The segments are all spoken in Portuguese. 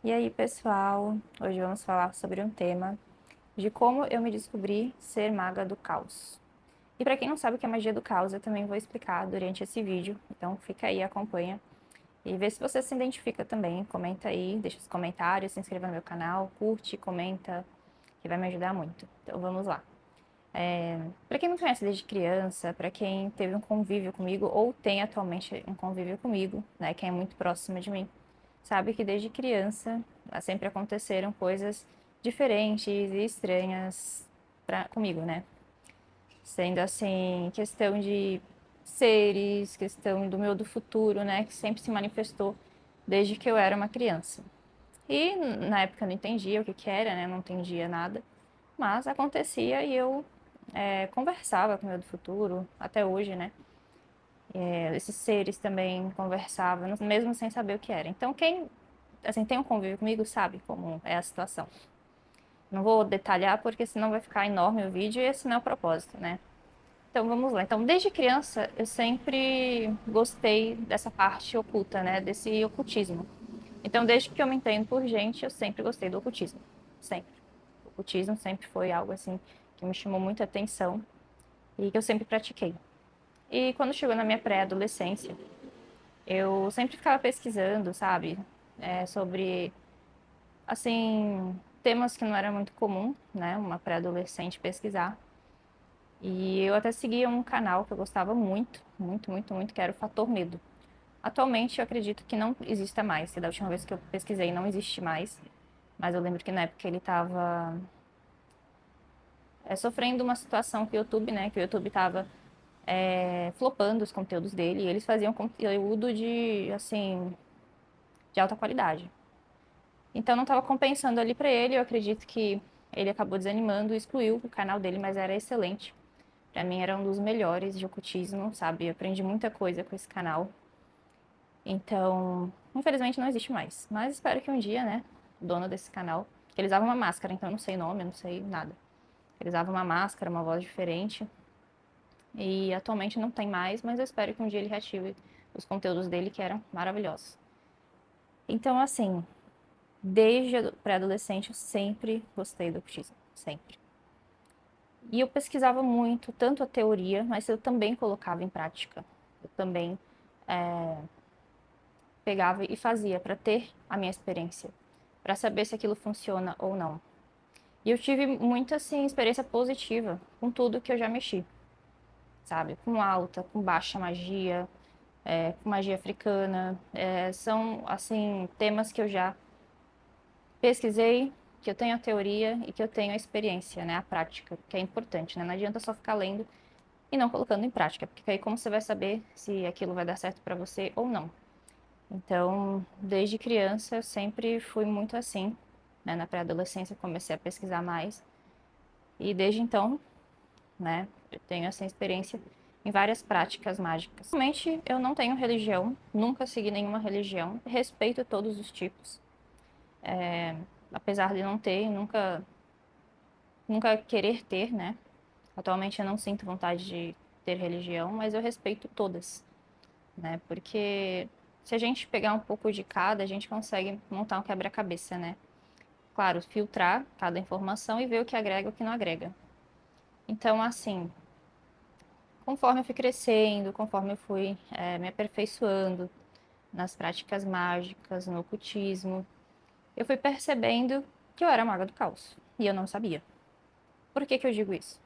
E aí, pessoal? Hoje vamos falar sobre um tema de como eu me descobri ser maga do caos. E para quem não sabe o que é magia do caos, eu também vou explicar durante esse vídeo. Então fica aí, acompanha e vê se você se identifica também. Comenta aí, deixa os comentários, se inscreva no meu canal, curte, comenta, que vai me ajudar muito. Então vamos lá. Para quem me conhece desde criança, para quem teve um convívio comigo ou tem atualmente um convívio comigo, né, quem é muito próximo de mim, sabe que desde criança sempre aconteceram coisas diferentes e estranhas comigo, né? Sendo assim, questão de seres, questão do meu do futuro, né? Que sempre se manifestou desde que eu era uma criança. E na época eu não entendia o que que era, né? Não entendia nada. Mas acontecia e eu conversava com o meu do futuro, até hoje, né? Esses seres também conversavam, mesmo sem saber o que era. Então, quem assim, tem um convívio comigo sabe como é a situação. Não vou detalhar porque senão vai ficar enorme o vídeo e esse não é o propósito, né? Então vamos lá. Então, desde criança eu sempre gostei dessa parte oculta, né? Desse ocultismo. Então, desde que eu me entendo por gente, eu sempre gostei do ocultismo. Sempre. O ocultismo sempre foi algo assim que me chamou muita atenção e que eu sempre pratiquei. E quando chegou na minha pré-adolescência, eu sempre ficava pesquisando, sabe? Sobre assim, temas que não era muito comum, né, uma pré-adolescente pesquisar. E eu até seguia um canal que eu gostava muito, muito, muito, muito, que era o Fator Medo. Atualmente eu acredito que não exista mais, da última vez que eu pesquisei não existe mais, mas eu lembro que na época ele estava sofrendo uma situação com o YouTube, né, que o YouTube estava flopando os conteúdos dele, e eles faziam conteúdo de, assim, de alta qualidade. Então não estava compensando ali para ele, eu acredito que ele acabou desanimando e excluiu o canal dele, mas era excelente. Para mim era um dos melhores de ocultismo, sabe? Eu aprendi muita coisa com esse canal. Então, infelizmente não existe mais. Mas espero que um dia, né, o dono desse canal, que ele usava uma máscara, então eu não sei nome, eu não sei nada. Ele usava uma máscara, uma voz diferente. E atualmente não tem mais, mas eu espero que um dia ele reative os conteúdos dele que eram maravilhosos. Então, assim, desde a pré-adolescente eu sempre gostei do ocultismo, sempre. E eu pesquisava muito, tanto a teoria, mas eu também colocava em prática. Eu também pegava e fazia para ter a minha experiência, para saber se aquilo funciona ou não. E eu tive muita assim experiência positiva com tudo que eu já mexi, sabe? Com alta, com baixa magia, com magia africana. São assim temas que eu já pesquisei, que eu tenho a teoria e que eu tenho a experiência, né? A prática, que é importante, né? Não adianta só ficar lendo e não colocando em prática, porque aí como você vai saber se aquilo vai dar certo para você ou não? Então, desde criança eu sempre fui muito assim, né? Na pré-adolescência comecei a pesquisar mais e desde então, né, eu tenho essa experiência em várias práticas mágicas. Realmente eu não tenho religião, nunca segui nenhuma religião, respeito todos os tipos, apesar de não ter, nunca querer ter, né? Atualmente eu não sinto vontade de ter religião, mas eu respeito todas, né? Porque se a gente pegar um pouco de cada, a gente consegue montar um quebra-cabeça, né? Claro, filtrar cada informação e ver o que agrega e o que não agrega. Então, assim, conforme eu fui crescendo, conforme eu fui me aperfeiçoando nas práticas mágicas, no ocultismo, eu fui percebendo que eu era maga do caos. E eu não sabia. Por que que eu digo isso?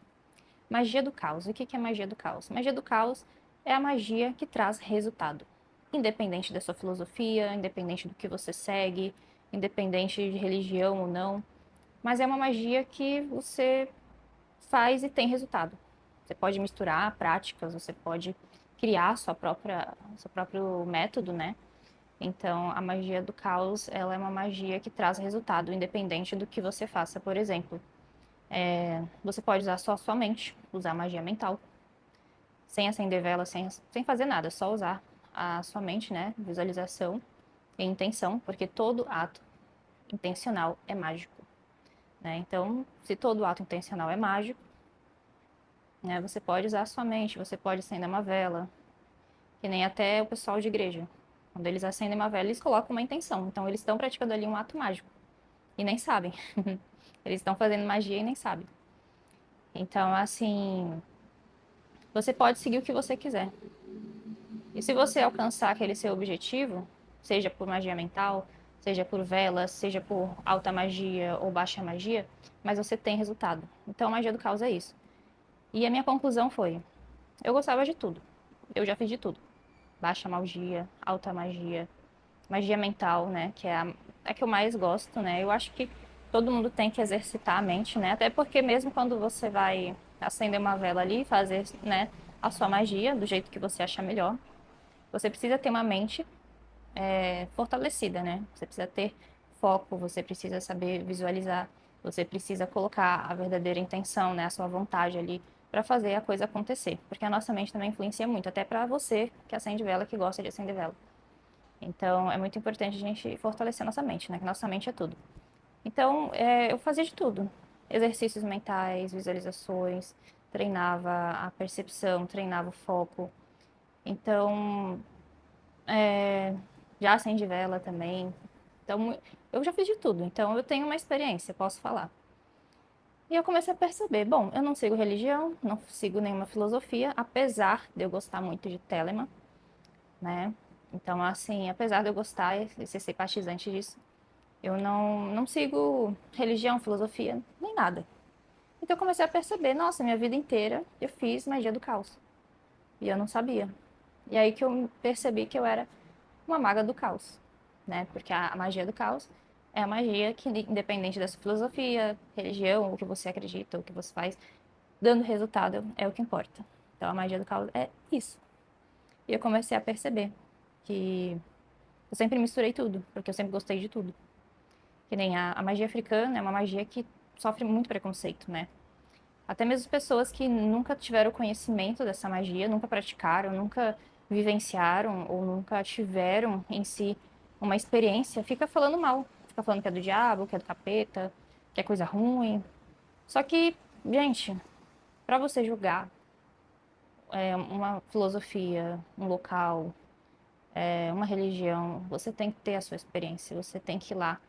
Magia do caos. O que que é magia do caos? Magia do caos é a magia que traz resultado. Independente da sua filosofia, independente do que você segue, independente de religião ou não. Mas é uma magia que você faz e tem resultado. Você pode misturar práticas, você pode criar seu próprio método, né? Então, a magia do caos, ela é uma magia que traz resultado, independente do que você faça. Por exemplo, você pode usar só a sua mente, usar magia mental, sem acender vela, sem fazer nada, só usar a sua mente, né? Visualização e intenção, porque todo ato intencional é mágico, né? Então, se todo ato intencional é mágico, né, você pode usar a sua mente, você pode acender uma vela, que nem até o pessoal de igreja. Quando eles acendem uma vela, eles colocam uma intenção. Então, eles estão praticando ali um ato mágico. E nem sabem. Eles estão fazendo magia e nem sabem. Então, assim, você pode seguir o que você quiser. E se você alcançar aquele seu objetivo, seja por magia mental, seja por velas, seja por alta magia ou baixa magia, mas você tem resultado. Então, a magia do caos é isso. E a minha conclusão foi: eu gostava de tudo. Eu já fiz de tudo. Baixa magia, alta magia, magia mental, né? Que é a que eu mais gosto, né? Eu acho que todo mundo tem que exercitar a mente, né? Até porque mesmo quando você vai acender uma vela ali e fazer, né, a sua magia do jeito que você achar melhor, você precisa ter uma mente fortalecida, né? Você precisa ter foco, você precisa saber visualizar, você precisa colocar a verdadeira intenção, né, a sua vontade ali para fazer a coisa acontecer, porque a nossa mente também influencia muito, até para você que acende vela, que gosta de acender vela. Então, é muito importante a gente fortalecer a nossa mente, né? Que nossa mente é tudo. Então, eu fazia de tudo. Exercícios mentais, visualizações, treinava a percepção, treinava o foco. Então, já acendi vela também. Então, eu já fiz de tudo. Então, eu tenho uma experiência, posso falar. E eu comecei a perceber, bom, eu não sigo religião, não sigo nenhuma filosofia, apesar de eu gostar muito de Telemann, né? Então, assim, apesar de eu gostar e ser simpatizante disso, eu não sigo religião, filosofia, nem nada. Então, eu comecei a perceber, nossa, minha vida inteira eu fiz magia do caos. E eu não sabia. E aí que eu percebi que eu era uma maga do caos, né? Porque a magia do caos é a magia que, independente da sua filosofia, religião, o que você acredita, o que você faz, dando resultado é o que importa. Então a magia do caos é isso. E eu comecei a perceber que eu sempre misturei tudo, porque eu sempre gostei de tudo. Que nem a magia africana é uma magia que sofre muito preconceito, né? Até mesmo pessoas que nunca tiveram conhecimento dessa magia, nunca praticaram, nunca vivenciaram ou nunca tiveram em si uma experiência, fica falando mal. Fica falando que é do diabo, que é do capeta, que é coisa ruim. Só que, gente, para você julgar uma filosofia, um local, uma religião, você tem que ter a sua experiência, você tem que ir lá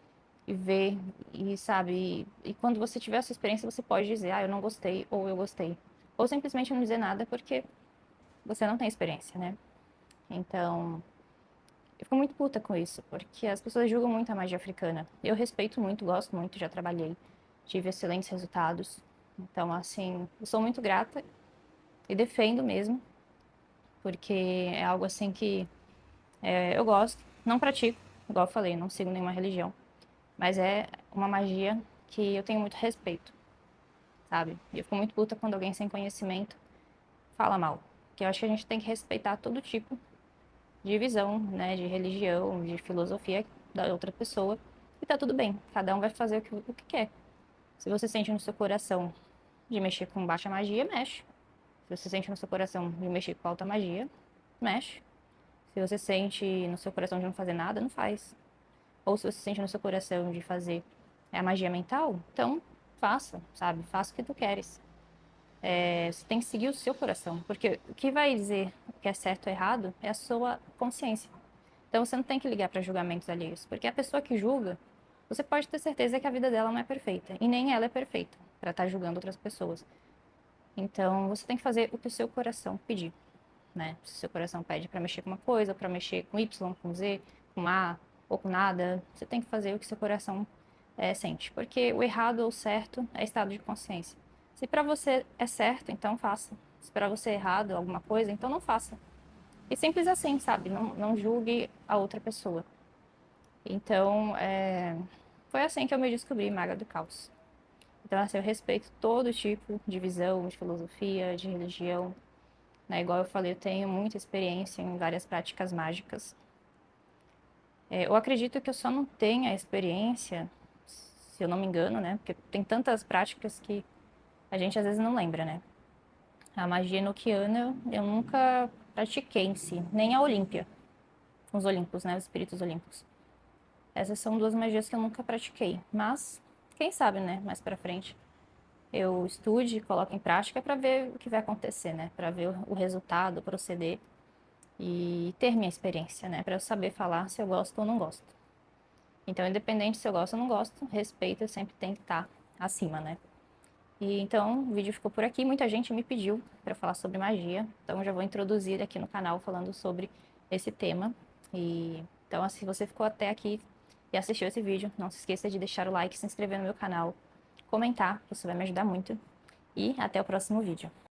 e ver, e sabe, e quando você tiver essa experiência, você pode dizer, ah, eu não gostei, ou eu gostei. Ou simplesmente não dizer nada porque você não tem experiência, né? Então, eu fico muito puta com isso, porque as pessoas julgam muito a magia africana. Eu respeito muito, gosto muito, já trabalhei, tive excelentes resultados. Então, assim, eu sou muito grata e defendo mesmo, porque é algo assim que eu gosto, não pratico, igual eu falei, não sigo nenhuma religião, mas é uma magia que eu tenho muito respeito, sabe? E eu fico muito puta quando alguém sem conhecimento fala mal. Porque eu acho que a gente tem que respeitar todo tipo de visão, né? De religião, de filosofia da outra pessoa. E tá tudo bem. Cada um vai fazer o que quer. Se você sente no seu coração de mexer com baixa magia, mexe. Se você sente no seu coração de mexer com alta magia, mexe. Se você sente no seu coração de não fazer nada, não faz. Ou se você sente no seu coração de fazer a magia mental, então faça, sabe? Faça o que tu queres. Você tem que seguir o seu coração, porque o que vai dizer o que é certo ou errado é a sua consciência. Então você não tem que ligar para julgamentos alheios, porque a pessoa que julga, você pode ter certeza que a vida dela não é perfeita, e nem ela é perfeita para estar julgando outras pessoas. Então você tem que fazer o que o seu coração pedir, né? Se o seu coração pede para mexer com uma coisa, para mexer com Y, com Z, com A ou com nada, você tem que fazer o que seu coração sente, porque o errado ou o certo é estado de consciência. Se para você é certo, então faça. Se para você é errado alguma coisa, então não faça. E simples assim, sabe? Não julgue a outra pessoa. Então, foi assim que eu me descobri maga do caos. Então, assim, eu respeito todo tipo de visão, de filosofia, de religião. Né? Igual eu falei, eu tenho muita experiência em várias práticas mágicas. Eu acredito que eu só não tenho a experiência, se eu não me engano, né? Porque tem tantas práticas que a gente às vezes não lembra, né? A magia enoquiana eu nunca pratiquei em si, nem a Olímpia, os Olímpos, né? Os espíritos olímpicos. Essas são duas magias que eu nunca pratiquei, mas quem sabe, né? Mais pra frente eu estude, coloque em prática para ver o que vai acontecer, né? Para ver o resultado, o proceder. e ter minha experiência, né? Para eu saber falar se eu gosto ou não gosto. Então, independente se eu gosto ou não gosto, respeito sempre tem que estar acima, né? E então, o vídeo ficou por aqui. Muita gente me pediu para falar sobre magia, então já vou introduzir aqui no canal falando sobre esse tema. E então, se você ficou até aqui e assistiu esse vídeo, não se esqueça de deixar o like, se inscrever no meu canal, comentar, isso vai me ajudar muito. E até o próximo vídeo.